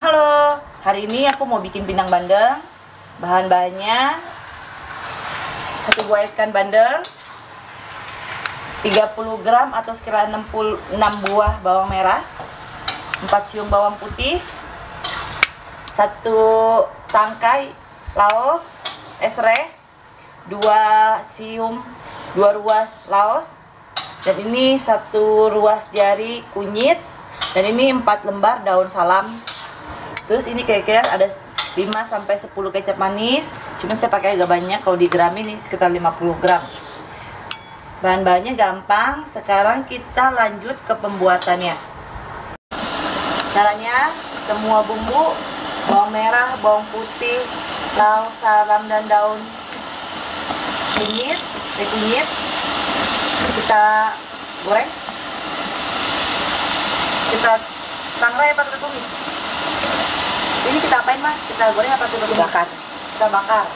Halo, hari ini aku mau bikin pindang bandeng. Bahan-bahannya: 1 buah ikan bandeng, 30 gram atau sekira 6 buah bawang merah, 4 siung bawang putih, 1 tangkai laos esreh, 2 ruas laos, dan ini 1 ruas jari kunyit, dan ini 4 lembar daun salam. Terus ini kira-kira ada 5-10 kecap manis. Cuma saya pakai agak banyak, kalau di gram ini sekitar 50 gram. Bahan-bahannya gampang. Sekarang kita lanjut ke pembuatannya. Caranya, semua bumbu, bawang merah, bawang putih, laos, salam, dan daun kunyit, kita goreng. Kita sangrai pakai tumis. Ini kita apain, Mas? Kita goreng apa kita bakar? Kita bakar.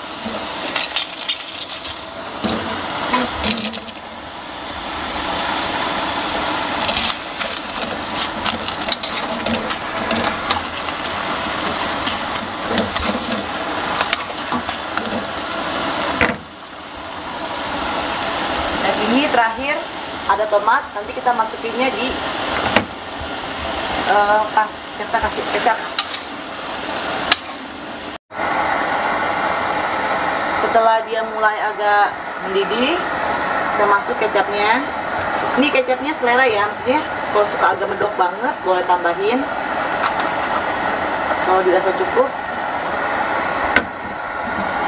Dan ini terakhir ada tomat. Nanti kita masukinnya di pas kita kasih kecap. Setelah dia mulai agak mendidih, kita masuk kecapnya. Ini kecapnya selera ya, maksudnya kalau suka agak medok banget boleh tambahin. Kalau dirasa cukup,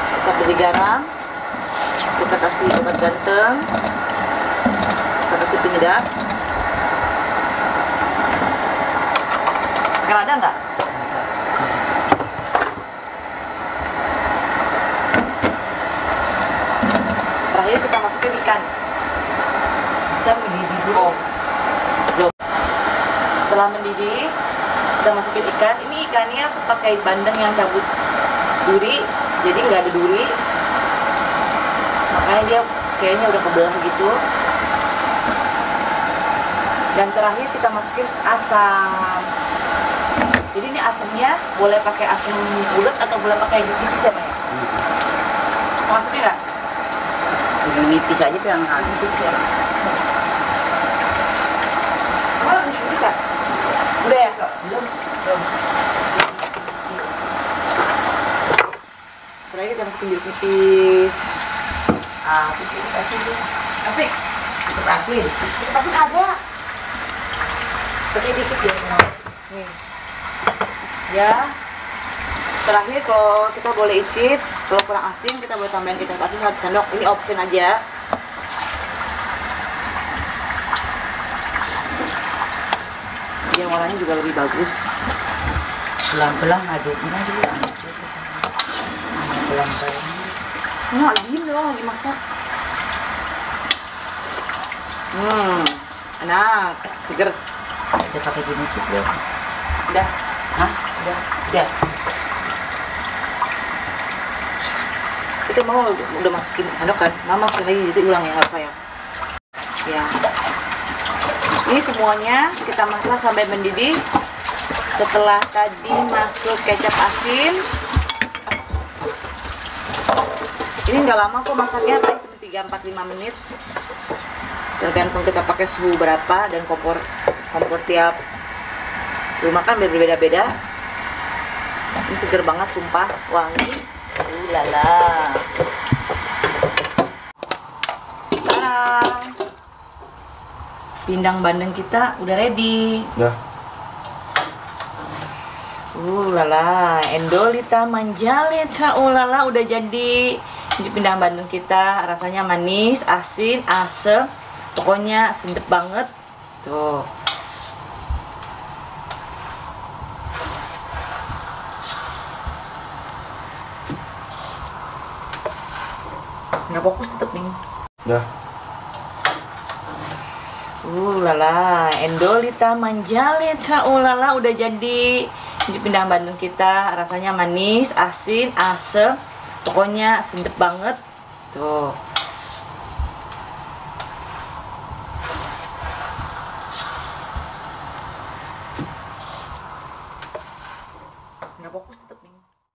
kita beri garam, kita kasih obat ganteng, kita kasih penyedap. Sekarang ada nggak? Terakhir kita masukin ikan. Kita mendidih dulu. Belum. Setelah mendidih, kita masukin ikan. Ini ikannya aku pakai bandeng yang cabut duri, jadi nggak ada duri. Makanya dia kayaknya udah kebelah gitu. Dan terakhir kita masukin asam. Jadi ini asamnya boleh pakai asam bulat atau boleh pakai yang tipis ya, Pak? Masukin nggak? Yang nipis aja tuh yang Nipis ya. Kamu langsung bisa? Udah ya? Belum. Terakhir kita masukin jeruk nipis. Pipis asin tuh. Asik. Pipis asin. Jeruk asin ada. Tapi dikit ya. Nih. Ya. Terakhir kalau kita boleh icip, kalau kurang asin kita boleh tambahin kecap asin 1 sendok. Ini option aja. Biar warnanya juga lebih bagus. Pelan-pelan aduknya dulu. Pelan-pelan. Nah, diem dong lagi masak. Enak, seger. Udah pakai gini juga. Udah. Hah? Udah. Itu mama udah masukin sendok kan? Mama masukin lagi, jadi ulang ya, apa ya? Ya. Ini semuanya kita masak sampai mendidih. Setelah tadi masuk kecap asin, ini nggak lama kok masaknya, paling 3-4-5 menit. Tergantung kita pakai suhu berapa dan kompor tiap rumah kan berbeda-beda. Ini seger banget, sumpah, wangi. Lala. Sekarang pindang bandeng kita udah ready. Udah. Lala, endolita manjaleta. Lala, udah jadi. Ini pindang bandeng kita, rasanya manis, asin, asem. Pokoknya sedep banget. Tuh. Nggak fokus tetep nih. Udah. Lala, endolita manjaleta. Lala, udah jadi. Ini pindang bandeng kita, rasanya manis, asin, asem. Pokoknya sedep banget. Tuh. fokus tetep